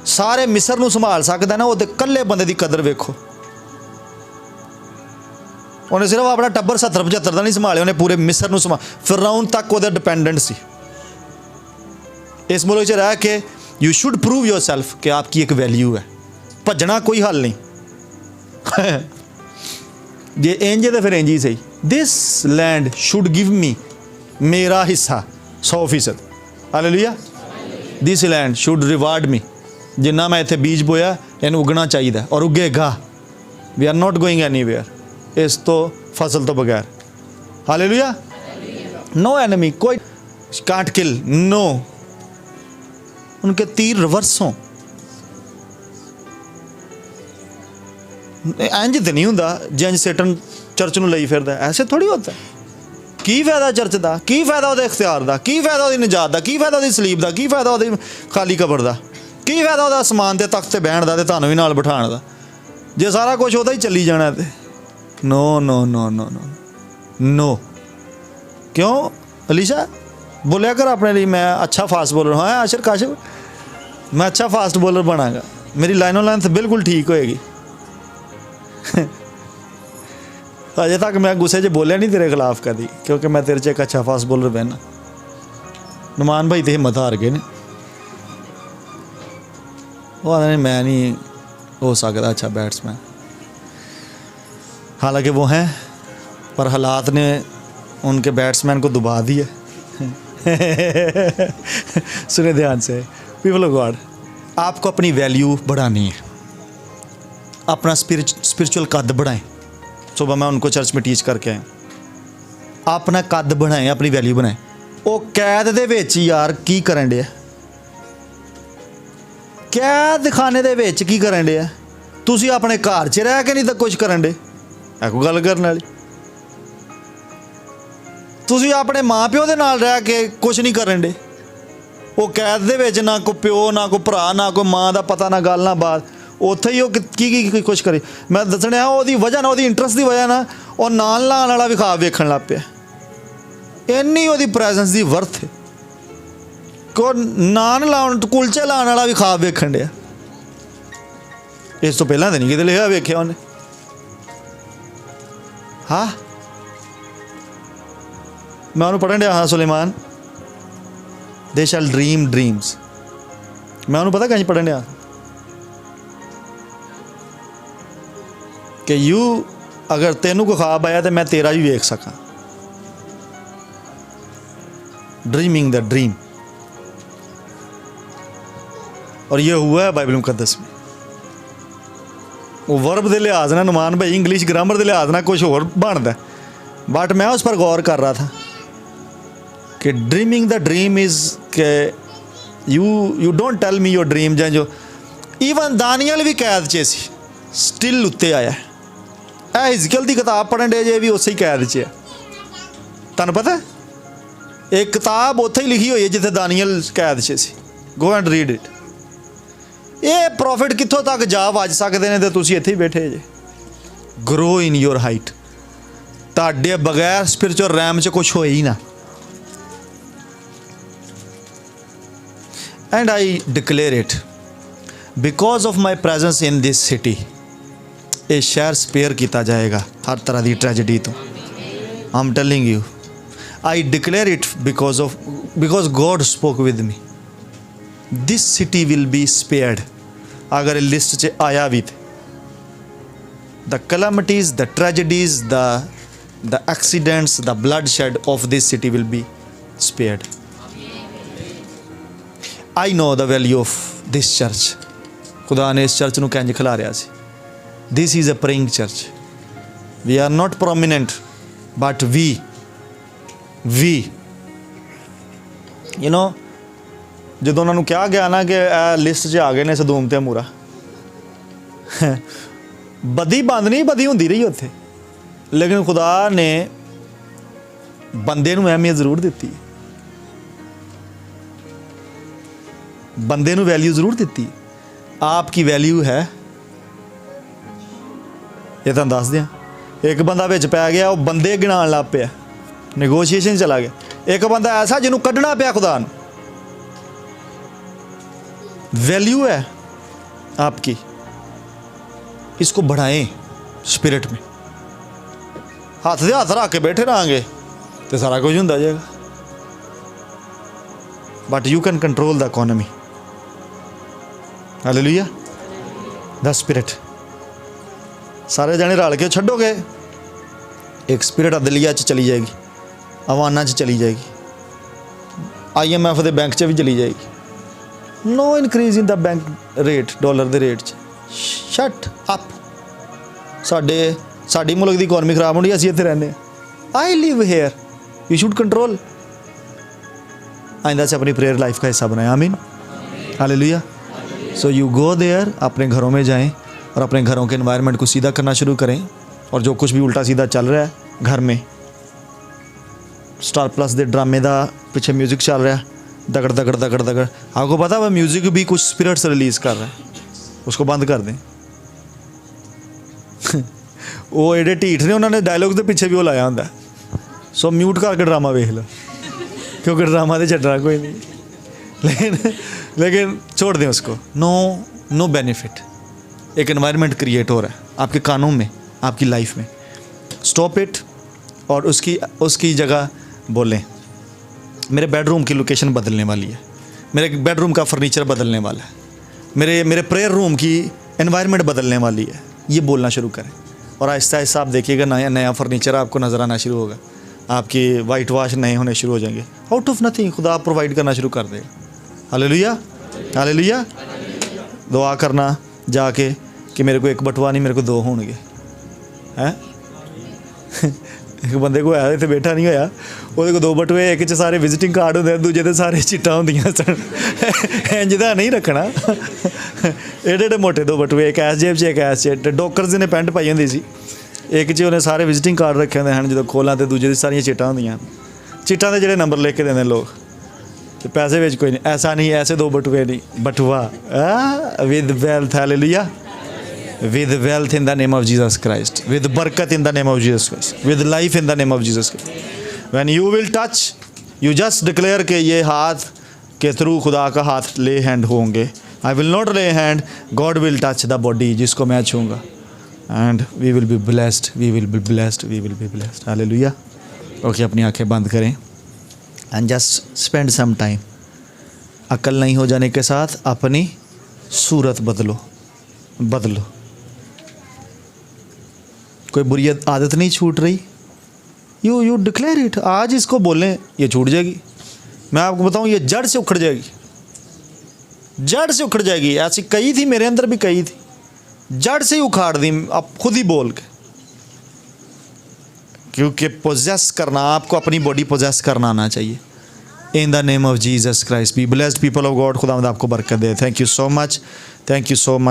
ਸਾਰੇ ਮਿਸਰ ਨੂੰ ਸੰਭਾਲ ਸਕਦਾ ਨਾ, ਉਹਦੇ ਕੱਲੇ ਬੰਦੇ ਦੀ ਕਦਰ ਵੇਖੋ। ਉਹਨੇ ਸਿਰਫ ਆਪਣਾ ਟੱਬਰ 70-75 ਦਾ ਨਹੀਂ ਸੰਭਾਲਿਆ, ਉਹਨੇ ਪੂਰੇ ਮਿਸਰ ਨੂੰ ਫਿਰੌਨ ਤੱਕ ਉਹਦਾ ਡਿਪੈਂਡੈਂਟ ਸੀ। ਇਸ ਮੁਲਕ 'ਚ ਰਹਿ ਕੇ ਯੂ ਸ਼ੁੱਡ ਪ੍ਰੂਵ ਯੋਰਸੈਲਫ ਕਿ ਆਪਕੀ ਇੱਕ ਵੈਲਿਊ ਹੈ। ਭੱਜਣਾ ਕੋਈ ਹੱਲ ਨਹੀਂ। ਜੇ ਇੰਜ ਹੈ ਤਾਂ ਫਿਰ ਇੰਜ ਹੀ ਸਹੀ। This land should give me, ਮੇਰਾ ਹਿੱਸਾ 100%। Hallelujah. This land should reward me. ਜਿੰਨਾ ਮੈਂ ਇੱਥੇ ਬੀਜ ਬੋਇਆ ਇਹਨੂੰ ਉਗਣਾ ਚਾਹੀਦਾ ਔਰ ਉਗੇਗਾ। We are not going anywhere ਇਸ ਤੋਂ ਫਸਲ ਤੋਂ ਬਗੈਰ। ਹਾਲੇਲੂਇਆ। नो एनिमी, कोई कांट किल, नो। उनके तीर रिवर्स हों। इंज तो नहीं होंदा जिंज सैटन चर्च नूं लई फिरदा, ऐसे थोड़ी होता है। की फायदा चर्च का, की फायदा उहदे इख्तियार का, की फायदा उहदी निजात का, की फायदा उहदी सलीब का, की फायदा उहदी खाली कबर का, की फायदा उहदा आसमान के तख्त ते बहण का ते तुहानूं भी नाल बिठाण का, जे सारा कुछ उहदा ही चली जाना ते। No no no no no no. क्यों अलीशा? बोलिया कर अपने लिए, मैं अच्छा फास्ट बॉलर। हाँ आशिर काशिफ, मैं अच्छा फास्ट बॉलर बनागा, मेरी लाइनों लेंथ बिल्कुल ठीक होएगी। अजे तक मैं गुस्से च बोलिया नहीं तेरे खिलाफ कभी, क्योंकि मैं तेरे च एक अच्छा फास्ट बॉलर बहना। नुमान भाई तो हिम्मत हार गए ने, वो आते नहीं मैं नहीं हो सकता अच्छा बैट्समैन। हालांकि वो हैं, पर हालात ने उनके बैट्समैन को दबा दिया। सुने ध्यान से, पीपल ऑफ गॉड, आपको अपनी वैल्यू बढ़ानी है, अपना स्पिरिचुअल कद बढ़ाएं। सुबह मैं उनको चर्च में टीच करके आया, अपना कद बढ़ाएं, अपनी वैल्यू बनाएं। वो कैद दे विच यार की करन डे, कैद खाने दे विच की करन डे, तुसीं अपने घर च रह के नहीं तो कुछ करन डे। है कोई गल करन वाली? तुसीं अपने माँ प्यो दे नाल रह के कुछ नहीं करन डे। वो कैद दे विच ना कोई प्यो, ना कोई भरा, ना कोई माँ का पता, ना गल ना बात। उत्थे ही की कुछ करे। मैं दसने ओहदी वजह ना, ओहदी इंटरस्ट की वजह ना, और नाल लाण वाला भी ख्वाब वेखण लग पिया। इन्नी ओहदी प्रेजेंस की वर्थ है को नान लाउण, कुलचे लाण वाला भी ख्वाब वेखण डिया। इस तो पहला तो नहीं किते लिखा वेख्या उन्हें। हाँ, मैं उन्होंने पढ़न दिया। हाँ सुलेमान, दे शैल ड्रीम ड्रीम्स। मैं उन्होंने पता कहीं पढ़न दिया कि यू अगर तेनू को ख्वाब आया तो मैं तेरा भी वेख सका। ड्रीमिंग द ड्रीम, और ये हुआ है बाइबल मुकद्दस में। वो वर्ब के लिहाज ना नुमान भाई, इंग्लिश ग्रामर के लिहाज ना कुछ होर बनता, बट मैं उस पर गौर कर रहा था कि ड्रीमिंग द ड्रीम इज़ के you don't tell me your dream. जो ईवन दानियल भी कैद च सी, स्टिल उत्ते आया। हिजकियल की किताब पढ़न डे जे भी उस ही कैद च है। तुहानूं पता है एक किताब उत्थे ही लिखी हुई है जिथे दानियल कैद च सी। Go and read it. ये प्रॉफिट कित्थों तक जा वज सकते हैं तो तुसीं इत्थे ही बैठे जे। Grow in your height. तुहाडे बगैर स्पिरिचुअल रैम च कुछ हो ही ना। And I declare it because of my presence in this city. ये शहर स्पेयर किया जाएगा हर तरह की ट्रैजेडी तो। I am telling you, I declare it because God spoke with me. This city will be spared. अगर लिस्ट च आया भी the calamities, the tragedies, the accidents, the bloodshed of this city will be spared. I know the value of this church. खुदा ने इस church नूं कंज खिलारिया सी। This is a praying church. We are not prominent but we you know, ਜਦੋਂ ਉਹਨਾਂ ਨੂੰ ਕਿਹਾ ਗਿਆ ਨਾ ਕਿ ਇਹ ਲਿਸਟ 'ਚ ਆ ਗਏ ਨੇ ਸਦੂਮ ਤੇ ਅਮੂਰਾ, ਬਦੀ ਬੰਦ ਨਹੀਂ, ਬਦੀ ਹੁੰਦੀ ਰਹੀ ਉੱਥੇ। लेकिन खुदा ने बंदे नूं अहमियत जरूर दी, बंदे नूं वैल्यू जरूर दी। आपकी वैल्यू है, ये तुहानूं दस दियां। एक बंदा विच पै गया, वो बंदे गिनाण लग पिया, नेगोशिएशन चला गया। एक बंदा ऐसा जिन्हों कढ़ना पिया खुदा ने। वैल्यू है आपकी, इसको बढ़ाएं स्पिरिट में। हाथ से हाथ रख के बैठे रहेंगे तो सारा कुछ होंदा जाएगा, but you can control the economy. Hallelujah, the spirit. सारे जने रल के छड्डोगे, एक स्पिरिट अदलिया च चली जाएगी, अवाना च चली जाएगी, IMF के बैंक च भी चली जाएगी। No increase in the bank rate, dollar के रेट च शट अप। साडी मुल्क की इकोनॉमी खराब होनी, असीं इत्थे रहने। I live here, you should control. आइंदा से अपनी प्रेयर लाइफ का हिस्सा बनाया। आमीन, hallelujah. So you go there, अपने घरों में जाएं और अपने घरों के एनवायरनमेंट को सीधा करना शुरू करें। और जो कुछ भी उल्टा सीधा चल रहा है घर में, स्टार प्लस के ड्रामे का पीछे म्यूजिक चल रहा है, दगड़ दगड़ दगड़ दगड़, आपको पता वह म्यूजिक भी कुछ स्पिरिट्स रिलीज़ कर रहा है, उसको बंद कर दें। वो एडे ढीठ ने, उन्होंने डायलॉग्स के पीछे भी वो लाया होंगे। सो म्यूट करके ड्रामा वेख लो, क्योंकि ड्रामा तो छड्डना कोई नहीं। लेकिन छोड़ दें उसको। No benefit. एक एनवायरनमेंट क्रिएट हो रहा है आपके कानों में, आपकी लाइफ में। Stop it. और उसकी जगह बोलें, मेरे बेडरूम की लोकेशन बदलने वाली है, मेरे बेडरूम का फर्नीचर बदलने वाला है, मेरे प्रेयर रूम की एनवायरनमेंट बदलने वाली है। ये बोलना शुरू करें और आहिस्ता आहिस्ता आप देखिएगा नया फर्नीचर आपको नज़र आना शुरू होगा, आपकी वाइट वाश नए होने शुरू हो जाएंगे। आउट ऑफ नथिंग खुदा आप प्रोवाइड करना शुरू कर देगा। Hallelujah, hallelujah. दुआ करना जाके कि मेरे को एक बटुआ नहीं, मेरे को दो होंगे। हैं एक बंदे को है, इतने बैठा नहीं होया, वो दो बटुए, एक च सारे विजिटिंग कार्ड होंगे, दूजे ते सारे चिट्टा होंदियां सन। इंज दा नहीं रखना। एडे एडे मोटे दो बटुए, एक ऐस जेब च एक ऐस च। डॉकर्स ने पैंट पाई होंदी सी, एक च उन्हें सारे विजिटिंग कार्ड रखे होंगे हैं, जो खोलां तो दूजे दी सारियां चिट्टां होंदियां। चिट्टां दे जेह्ड़े नंबर लिख के देंदे लोग, ते पैसे विच कोई नहीं। ऐसा नहीं, ऐसे दो बटुए नहीं, बटुआ with wealth. Hallelujah, with wealth in the name of Jesus Christ, with barakat in the name of Jesus Christ, with life in the name of Jesus Christ. When you will touch, you just declare कि ये हाथ के through खुदा का हाथ ले hand होंगे। I will not lay hand, God will touch the body जिसको मैं छूँगा, and we will be blessed, we will be blessed, we will be blessed. Hallelujah. Okay, अपनी आँखें बंद करें and just spend some time. अकल नहीं हो जाने के साथ अपनी सूरत बदलो। कोई बुरी आदत नहीं छूट रही, यू डिक्लेयर इट। आज इसको बोलें, ये छूट जाएगी। मैं आपको बताऊं, ये जड़ से उखड़ जाएगी, जड़ से उखड़ जाएगी। ऐसी कई थी, मेरे अंदर भी कई थी, जड़ से ही उखाड़ दी आप खुद ही बोल के। क्योंकि पोजेस करना, आपको अपनी बॉडी पोजेस करना आना चाहिए। In the name of Jesus Christ, be blessed people of God. खुदा आपको बरकत दे। Thank you so much, thank you so much.